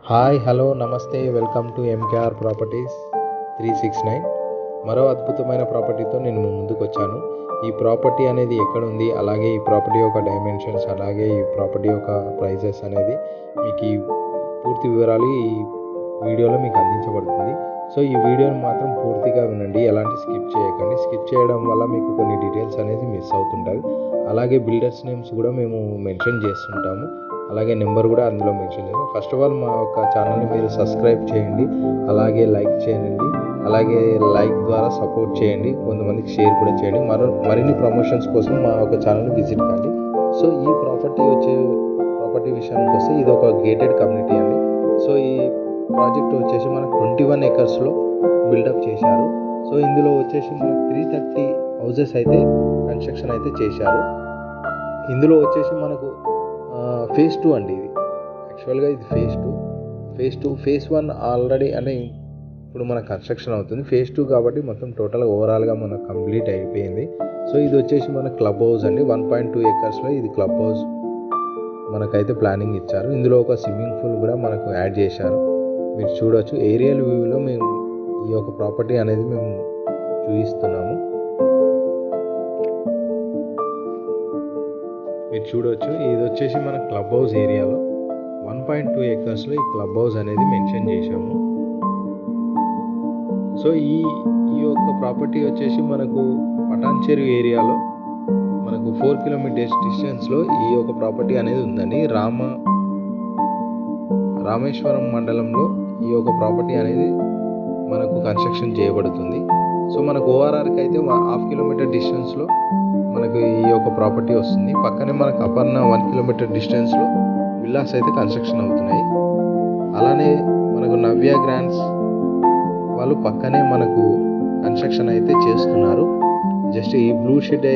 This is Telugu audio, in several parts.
హాయ్ హలో నమస్తే వెల్కమ్ టు ఎంకేఆర్ ప్రాపర్టీస్ 369. మరో అద్భుతమైన ప్రాపర్టీతో నేను మీ ముందుకు వచ్చాను. ఈ ప్రాపర్టీ అనేది ఎక్కడ ఉంది, అలాగే ఈ ప్రాపర్టీ యొక్క డైమెన్షన్స్, అలాగే ఈ ప్రాపర్టీ యొక్క ప్రైజెస్ అనేది మీకు ఈ పూర్తి వివరాలు ఈ వీడియోలో మీకు అందించబడుతుంది. సో ఈ వీడియోని మాత్రం పూర్తిగా వినండి, ఎలాంటి స్కిప్ చేయకండి. స్కిప్ చేయడం వల్ల మీకు కొన్ని డీటెయిల్స్ అనేది మిస్ అవుతుంటాయి. అలాగే బిల్డర్స్ నేమ్స్ కూడా మేము మెన్షన్ చేస్తుంటాము, అలాగే నెంబర్ కూడా అందులో మెన్షన్ చేస్తాం. ఫస్ట్ ఆఫ్ ఆల్ మా యొక్క ఛానల్ని మీరు సబ్స్క్రైబ్ చేయండి, అలాగే లైక్ చేయండి, అలాగే లైక్ ద్వారా సపోర్ట్ చేయండి, కొంతమందికి షేర్ కూడా చేయండి. మరిన్ని ప్రమోషన్స్ కోసం మా యొక్క ఛానల్ని విజిట్ కండి. సో ఈ ప్రాపర్టీ విషయానికి వస్తే ఇది ఒక గేటెడ్ కమ్యూనిటీ అండి. సో ఈ ప్రాజెక్ట్ వచ్చేసి మనకు 21 ఏకర్స్లో బిల్డప్ చేశారు. సో ఇందులో వచ్చేసి మనకు 330 హౌజెస్ అయితే కన్స్ట్రక్షన్ అయితే చేశారు. ఇందులో వచ్చేసి మనకు ఫేజ్ 2 అండి. ఇది యాక్చువల్గా ఇది ఫేజ్ 2 ఫేజ్ 1 ఆల్రెడీ అంటే ఇప్పుడు మన కన్స్ట్రక్షన్ అవుతుంది. ఫేజ్ 2 కాబట్టి మొత్తం టోటల్ ఓవరాల్గా మనకు కంప్లీట్ అయిపోయింది. సో ఇది వచ్చేసి మన క్లబ్ హౌస్ అండి. 1.2 ఏకర్స్లో ఇది క్లబ్ హౌస్ మనకైతే ప్లానింగ్ ఇచ్చారు. ఇందులో ఒక స్విమ్మింగ్ పూల్ కూడా మనకు యాడ్ చేశారు. మీరు చూడవచ్చు, ఏరియల్ వ్యూలో మేము ఈ యొక్క ప్రాపర్టీ అనేది మేము చూపిస్తున్నాము. మీరు చూడవచ్చు, ఇది వచ్చేసి మన క్లబ్ హౌస్ ఏరియాలో 1.2 ఏకర్స్లో ఈ క్లబ్ హౌస్ అనేది మెన్షన్ చేశాము. సో ఈ యొక్క ప్రాపర్టీ వచ్చేసి మనకు పటాన్చెరు ఏరియాలో మనకు 4 కిలోమీటర్స్ డిస్టెన్స్లో ఈ యొక్క ప్రాపర్టీ అనేది ఉందండి. రామేశ్వరం మండలంలో ఈ యొక్క ప్రాపర్టీ అనేది మనకు కన్స్ట్రక్షన్ చేయబడుతుంది. సో మనకు ఓఆర్ఆర్కి అయితే 1/2 కిలోమీటర్ డిస్టెన్స్లో మనకు ఈ యొక్క ప్రాపర్టీ వస్తుంది. పక్కనే మనకు అపర్ణ 1 కిలోమీటర్ డిస్టెన్స్లో విల్లాస్ అయితే కన్స్ట్రక్షన్ అవుతున్నాయి. అలానే మనకు నవ్య గ్రాండ్స్ వాళ్ళు పక్కనే మనకు కన్స్ట్రక్షన్ అయితే చేస్తున్నారు. జస్ట్ ఈ బ్లూ షెడ్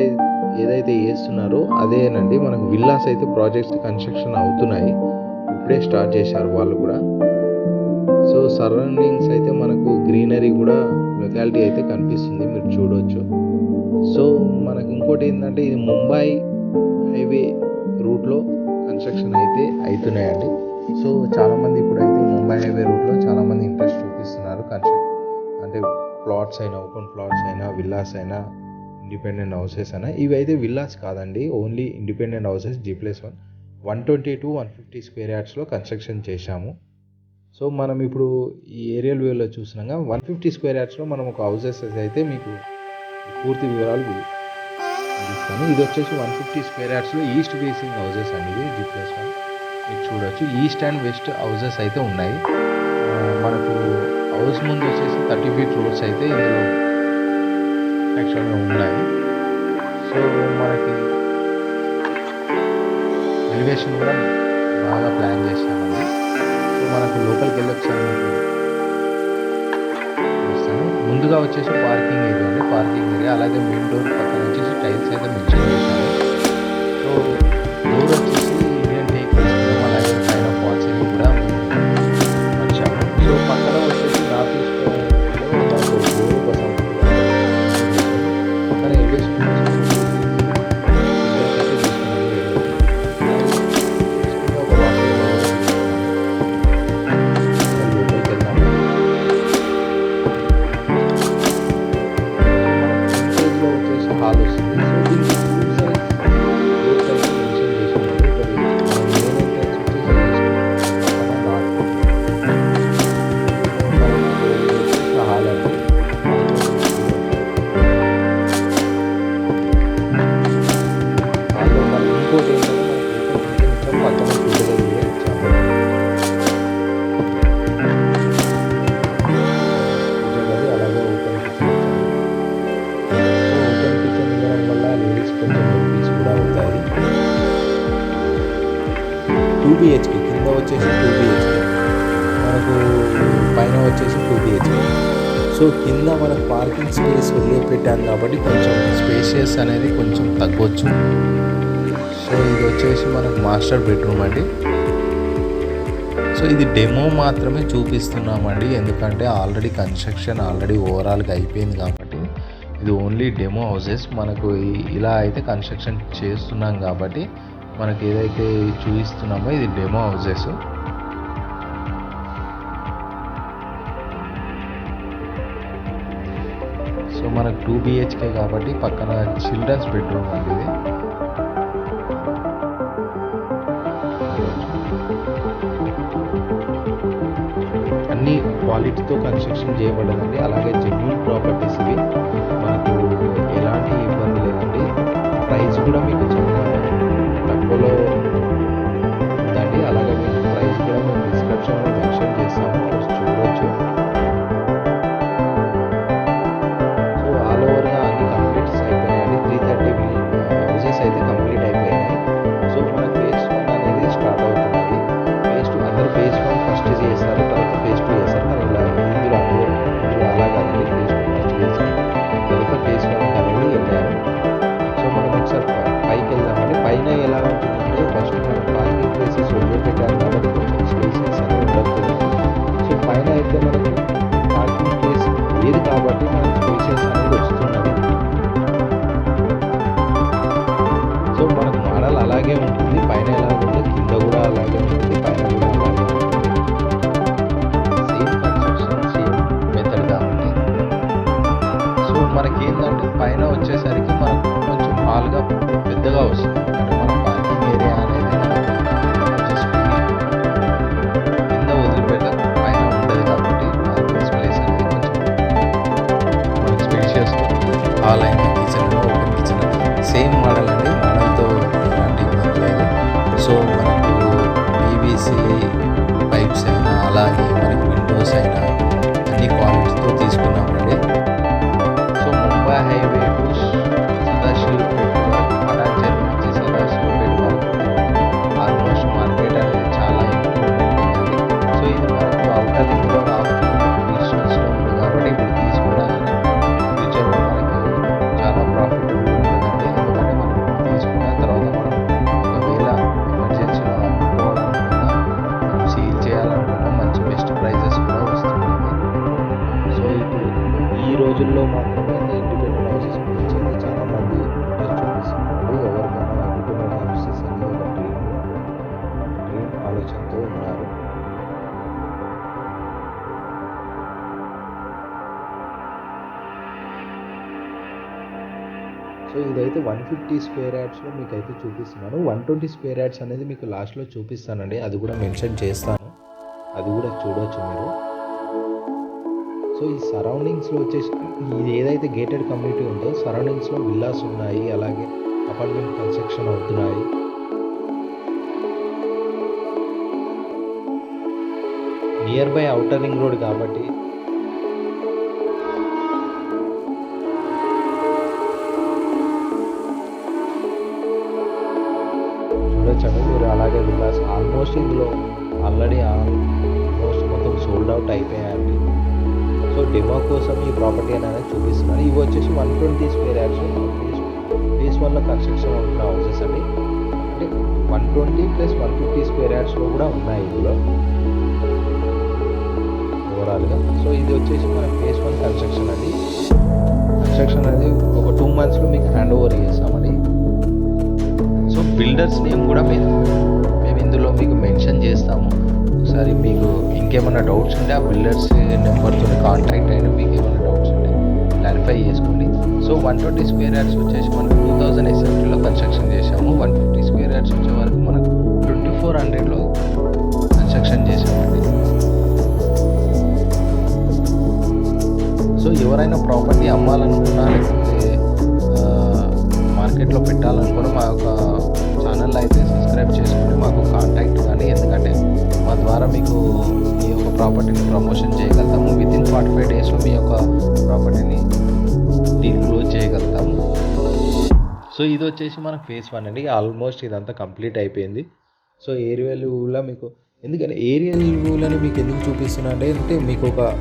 ఏదైతే వేస్తున్నారో అదేనండి. మనకు విల్లాస్ అయితే ప్రాజెక్ట్స్ కన్స్ట్రక్షన్ అవుతున్నాయి, ఇప్పుడే స్టార్ట్ చేశారు వాళ్ళు కూడా. సో సరౌండింగ్స్ అయితే మనకు గ్రీనరీ కూడా లొకాలిటీ అయితే కనిపిస్తుంది, మీరు చూడవచ్చు. సో మనకు ఇంకోటి ఏంటంటే ఇది ముంబై హైవే రూట్లో కన్స్ట్రక్షన్ అయితే అవుతున్నాయండి. సో చాలామంది ఇప్పుడైతే ముంబై హైవే రూట్లో చాలామంది ఇంట్రెస్ట్ చూపిస్తున్నారు. అంటే ప్లాట్స్ అయినా, ఓపెన్ ప్లాట్స్ అయినా, విల్లాస్ అయినా, ఇండిపెండెంట్ హౌసెస్ అయినా. ఇవి అయితే విల్లాస్ కాదండి, only independent houses G+1 120 to 150 square యార్డ్స్లో కన్స్ట్రక్షన్ చేశాము. సో మనం ఇప్పుడు ఈ ఏరియల్ వ్యూలో చూసినాక 150 స్క్వేర్ యార్డ్స్లో మనం ఒక హౌసెస్ అయితే మీకు పూర్తి వివరాలు ఇస్తాను. ఇది వచ్చేసి 150 స్క్వేర్ యార్డ్స్లో ఈస్ట్ ఫేసింగ్ హౌసెస్ అండి. ఇది G+1 మీరు చూడవచ్చు. ఈస్ట్ అండ్ వెస్ట్ హౌసెస్ అయితే ఉన్నాయి. మనకు హౌస్ ముందు వచ్చేసి 30 feet రోడ్స్ అయితే ఇందులో యాక్చువల్గా ఉన్నాయి. సో మనకి ఎలివేషన్ కూడా బాగా ప్లాన్ చేశామండి. సో మనకు లోపలికి వెళ్ళొచ్చాను. ముందుగా వచ్చేసి పార్కింగ్ ఏరియా అండి. పార్కింగ్ ఏరియా అలాగే మెయిన్ డోర్ పక్కన వచ్చేసి టైల్స్ అయితే మెన్షన్ చేశాను. సో డోర్ వచ్చేసి ఇండియన్ టేక్ తీసుకున్నాము, అలాగే పైన ఫాల్ సీలింగ్ కూడా వచ్చాము. సో పక్కన వచ్చేసి నార్త్ ఈస్ట్లో డోర్ కోసం పక్కన ఎలివేషన్ BHK కింద వచ్చేసి 2 BHK, మనకు పైన వచ్చేసి 2 BHK. సో కింద మనకు పార్కింగ్ స్పేస్ వదిలిపెట్టాను కాబట్టి కొంచెం స్పేషియస్ అనేది కొంచెం తగ్గొచ్చు. సో ఇది వచ్చేసి మనకు మాస్టర్ బెడ్రూమ్ అండి. సో ఇది డెమో మాత్రమే చూపిస్తున్నామండి, ఎందుకంటే ఆల్రెడీ కన్స్ట్రక్షన్ ఓవరాల్గా అయిపోయింది కాబట్టి ఇది ఓన్లీ డెమో హౌసెస్. మనకు ఇలా అయితే కన్స్ట్రక్షన్ చేస్తున్నాం కాబట్టి మనకి ఏదైతే చూపిస్తున్నామో ఇది డెమో హౌసెస్. సో మనకు 2 BHK కాబట్టి పక్కన చిల్డ్రన్స్ బెడ్రూమ్ అండి ఇది. అన్ని క్వాలిటీతో కన్స్ట్రక్షన్ చేయబడదండి. అలాగే జెన్యూన్ ప్రాపర్టీస్ ఇవి, మనకు ఎలాంటి ఇబ్బంది లేదండి. ప్రైస్ కూడా మీకు చాలా తక్కువలో ఉందండి. అలాగే మీకు ప్రైస్ కూడా మేము డిస్క్రిప్షన్లో మెన్షన్ చేస్తాము, చూడవచ్చు. సో ఆల్ ఓవర్గా అన్ని కంప్లీట్స్ అయిపోయాయండి. 330 హౌసెస్ అయితే కంప్లీట్ అయిపోయినాయి. సో మనకు ఫేజ్ 1 అనేది స్టార్ట్ అవుతుంది. ఫేజ్ 2 అందరూ ఫేజ్ 1 ఫస్ట్ చేస్తారు, తర్వాత ఫేజ్ 2 చేస్తారు. కానీ ఇందులో అలా కాదండి. ఫేజ్ 2 ఫస్ట్ చేస్తారు, తర్వాత ఫేజ్ 1 అనేది వెళ్ళారు. సో మనం ఒకసారి పైకి వెళ్దామండి. పైన ఎలా ఉంటుందంటే ఫస్ట్ మనం పార్కింగ్ ప్లేసెస్ వదిలిపెట్టారు కాబట్టి కొంచెం స్పేసెస్ అనేవి ఉండకపోతుంది. సో పైన అయితే మనకి పార్కింగ్ ప్లేస్ లేదు కాబట్టి మనకి స్పేసెస్ అనేది వస్తున్నది. సో మనకు మోడల్ అలాగే ఉంటుంది. పైన ఎలా ఉందో కింద కూడా అలాగే ఉంటుంది, పైన కూడా అలాగే ఉంటుంది. సేమ్ కన్స్ట్రక్షన్, సేమ్ మెథడ్గా ఉంది. సో మనకి ఏంటంటే పైన వచ్చేసరికి మనకు కొంచెం హాల్గా పెద్దగా వస్తుంది. అంటే మన పార్కింగ్ ఏరియా అనేది మనకు జస్ట్ కింద వదిలిపెట్టాం, పైన ఉండదు కాబట్టి పార్కింగ్ స్పేస్ అనేది కొంచెం మనకి స్పేషియస్ హాల్ అయిన kitchen, open kitchen same model అండి. మోడల్తో ఎలాంటి ఇబ్బంది లేదు. సో మనకు పీవీసీ పైప్స్ అయినా అలాగే మనకి విండోస్ అయినా అన్ని క్వాలిటీతో తీసుకున్నామండి. So Mumbai highway to Sadashivpet వరకు, పటాన్చెరు నుంచి సదాశివపేట వరకు ఆల్మోస్ట్ మార్కెట్ అనేది చాలా ఇంప్రూవ్మెంట్ ఉందండి. సో ఇది మనకు అవుటర్ రింగ్ రోడ్ డిస్టెన్స్లో ఉంది కాబట్టి ఇప్పుడు తీసుకున్నా కానీ ఫ్యూచర్లో మనకి చాలా ప్రాఫిటబుల్ ఉంటుందండి. ఎందుకంటే మనం తీసుకున్న తర్వాత మనం ఒకవేళ ఎమర్జెన్సీలో అమ్ముకోవాలనుకున్నా, మనం సేల్ చేయాలనుకున్నా మంచి బెస్ట్ ప్రైజెస్ కూడా వస్తున్నాయి. సో ఇప్పుడు ఈ రోజుల్లో మాత్రమే ఇండిపెండెంట్ హౌసెస్ గురించి అయితే చాలా మంది ఇంట్రెస్ట్ చూపిస్తున్నారు. ఎవరికైనా ఇండిపెండెంట్ హౌసెస్ అనేది ఒక డ్రీమ్ ఆలోచనతో ఉన్నారు. సో ఇదైతే 150 స్క్వేర్ యార్డ్స్లో మీకు అయితే చూపిస్తున్నాను. 120 స్క్వేర్ యార్డ్స్ అనేది మీకు లాస్ట్లో చూపిస్తానండి, అది కూడా మెన్షన్ చేస్తాను, అది కూడా చూడవచ్చు మీరు. సో ఈ సరౌండింగ్స్లో వచ్చేసి ఇది ఏదైతే గేటెడ్ కమ్యూనిటీ ఉందో సరౌండింగ్స్లో విల్లాస్ ఉన్నాయి, అలాగే అపార్ట్మెంట్ కన్స్ట్రక్షన్ అవుతున్నాయి. Near by outer ring road కాబట్టి చూడొచ్చండి మీరు. అలాగే విల్లాస్ ఆల్మోస్ట్ ఇందులో ఆల్రెడీ ఆల్మోస్ట్ మొత్తం సోల్డ్ అవుట్ అయిపోయాయండి. సో డెమో కోసం ఈ ప్రాపర్టీ అనేది చూపిస్తున్నాను. ఇవి వచ్చేసి 120 స్క్వేర్ యార్డ్స్ ఫేజ్ 1లో కన్స్ట్రక్షన్ అవుతున్న హౌసెస్ అండి. అంటే 120 + 150 స్క్వేర్ యార్డ్స్లో కూడా ఉన్నాయి ఇందులో ఓవరాల్గా. సో ఇది వచ్చేసి మన ఫేజ్ 1 కన్స్ట్రక్షన్ అండి. కన్స్ట్రక్షన్ అనేది ఒక 2 monthsలో మీకు హ్యాండ్ ఓవర్ చేస్తామండి. సో బిల్డర్స్ నేమ్ కూడా మేము ఇందులో మీకు మెన్షన్ చేస్తాము. ఒకసారి మీకు ఇంకేమైనా డౌట్స్ ఉంటే ఆ బిల్డర్స్ నెంబర్తో కాంటాక్ట్ అయినా మీకు ఏమైనా డౌట్స్ ఉంటే క్లారిఫై చేసుకోండి. సో 120 స్క్వేర్ యార్డ్స్ వచ్చేసి మనకు 2000 SFTలో కన్స్ట్రక్షన్ చేసాము. 150 స్క్వేర్ యార్డ్స్ వచ్చే వరకు మనకు 2400లో కన్స్ట్రక్షన్ చేసామండి. సో ఎవరైనా ప్రాపర్టీ అమ్మాలనుకున్నా లేకపోతే మార్కెట్లో పెట్టాలనుకున్నా మా యొక్క ఛానల్ అయితే సబ్స్క్రైబ్ చేసుకుని మాకు కాంటాక్ట్ కానీ, ఎందుకంటే మా ద్వారా మీకు మీ యొక్క ప్రాపర్టీని ప్రమోషన్ చేయగలుగుతాము. వితిన్ 45 daysలో మీ యొక్క ప్రాపర్టీని డీల్ క్లోజ్ చేయగలుగుతాము. సో ఇది వచ్చేసి మనకు ఫేజ్ 1 అండి. ఆల్మోస్ట్ ఇదంతా కంప్లీట్ అయిపోయింది. సో ఏరియల్ వ్యూలో మీకు, ఎందుకంటే ఏరియల్ వ్యూలని మీకు ఎందుకు చూపిస్తున్నా అంటే మీకు ఒక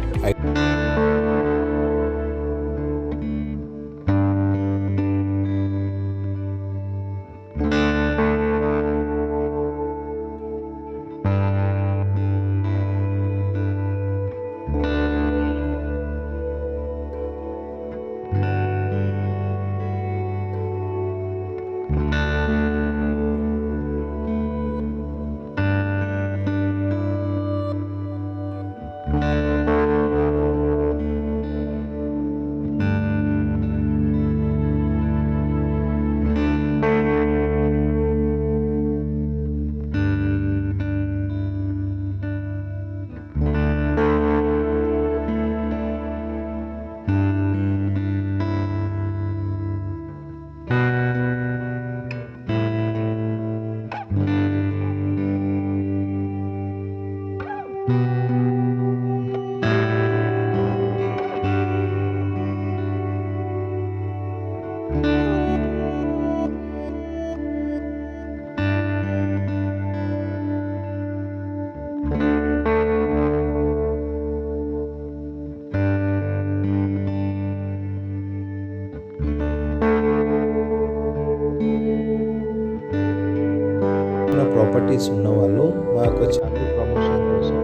ప్రాపర్టీస్ ఉన్నవాళ్ళు మా యొక్క ఛానల్ ప్రమోషన్ కోసం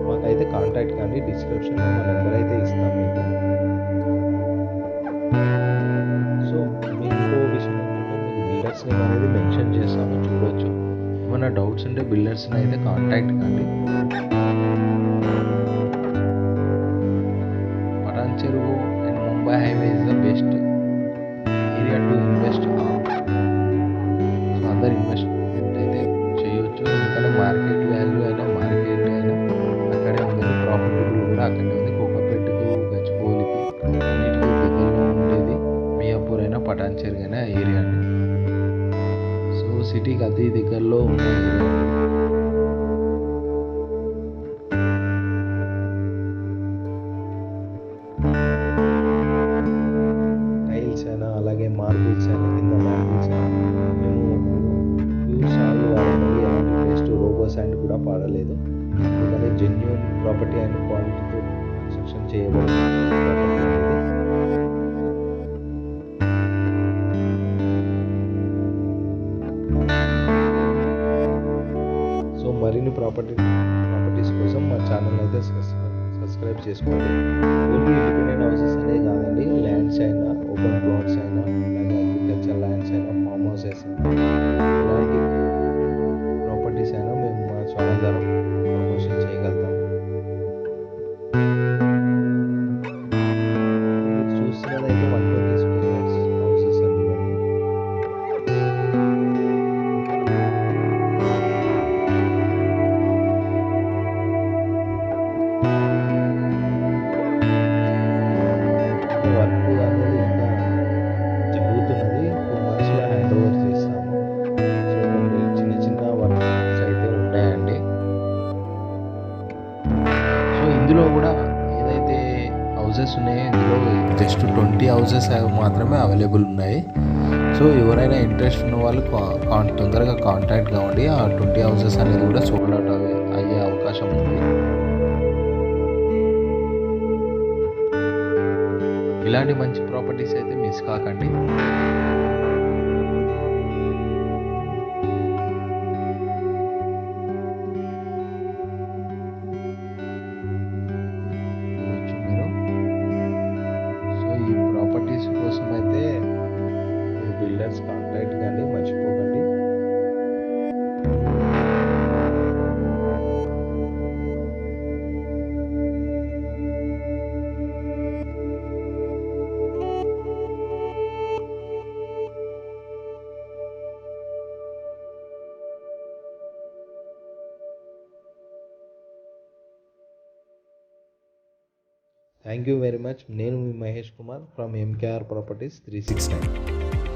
మాకైతే కాంటాక్ట్ కానీ, డిస్క్రిప్షన్లో మా నెంబర్ అయితే ఇస్తాం మీకు. సో మీకు ఇంకో విషయం ఏంటంటే మీకు బిల్డర్స్ నేమ్ అనేది మెన్షన్ చేస్తాము, చూడొచ్చు. ఏమైనా డౌట్స్ ఉంటే బిల్డర్స్ని అయితే కాంటాక్ట్ కండి. పటాన్ చెరువు and Mumbai highway is the best area to invest. So అందరు ఇన్వెస్ట్మెంట్ అయితే చేయొచ్చు. ఎందుకంటే మార్కెట్ వాల్యూ అయినా మార్కెట్ అయినా అక్కడే ఉంది, ప్రాఫిటబుల్ కూడా అక్కడే ఉంది. కోకపేటకు, గచ్చిబౌలికి అన్నిటికీ దగ్గరలో ఉండేది మియాపూర్ అయినా పటాన్ చెరువు అయినా ఏరియా అండి. సో సిటీకి అతి దగ్గరలో ఉన్న ఏరియా. టైల్స్ అయినా అలాగే మార్బుల్స్ అయినా, కింద మార్బుల్స్ అయినా మేము ప్యూర్ సాల్ట్ వాడలేదు. ఎలాంటి పేస్ట్, రోబో శాండ్ కూడా పాడలేదు. ఎందుకంటే జెన్యూన్ ప్రాపర్టీ అండ్ క్వాలిటీతో కన్స్ట్రక్షన్ చేయబడింది ప్రాపర్టీ అనేది. సో మరిన్ని ప్రాపర్టీస్ కోసం మా ఛానల్ అయితే సబ్స్క్రైబ్ చేసుకోండి. ఓన్లీ ఇండిపెండెంట్ హౌసెస్ అనే కాదండి, ల్యాండ్స్ అయినా, ఓపెన్ ప్లాట్స్ అయినా, అలాగే అగ్రికల్చర్ ల్యాండ్స్ అయినా, ఫామ్ హౌసెస్ అయినా, ఎలాంటి ప్రాపర్టీస్ అయినా మేము మా ఛానల్ ద్వారా ప్రమోషన్ చేయగలుగుతాం. మీరు చూస్తున్నదైతే 120 స్క్వేర్ యార్డ్స్ హౌసెస్ అండి ఇవన్నీ. వర్క్ అనేది ఇంకా జరుగుతున్నది. 2 monthsలో హ్యాండ్ ఓవర్ చేస్తాము. సో కొన్ని చిన్న చిన్న వర్క్స్ అయితే ఉన్నాయండి. సో ఇందులో కూడా ఏదైతే హౌసెస్ ఉన్నాయో ఇందులో జస్ట్ 20 హౌసెస్ మాత్రమే అవైలబుల్ ఉన్నాయి. సో ఎవరైనా ఇంట్రెస్ట్ ఉన్న వాళ్ళు తొందరగా కాంటాక్ట్ కావండి. ఆ 20 హౌసెస్ అనేది కూడా సోల్డ్ అవుట్ అయ్యే అవకాశం ఉంది. ఇలాంటి మంచి ప్రాపర్టీస్ అయితే మిస్ కాకండి. చూడొచ్చు మీరు. సో ఈ ప్రాపర్టీస్ కోసం అయితే మీరు బిల్డర్స్ కాంటాక్ట్ కండి, మర్చిపోకండి. Thank you very much. నేను మీ Mahesh Kumar from MKR properties 369.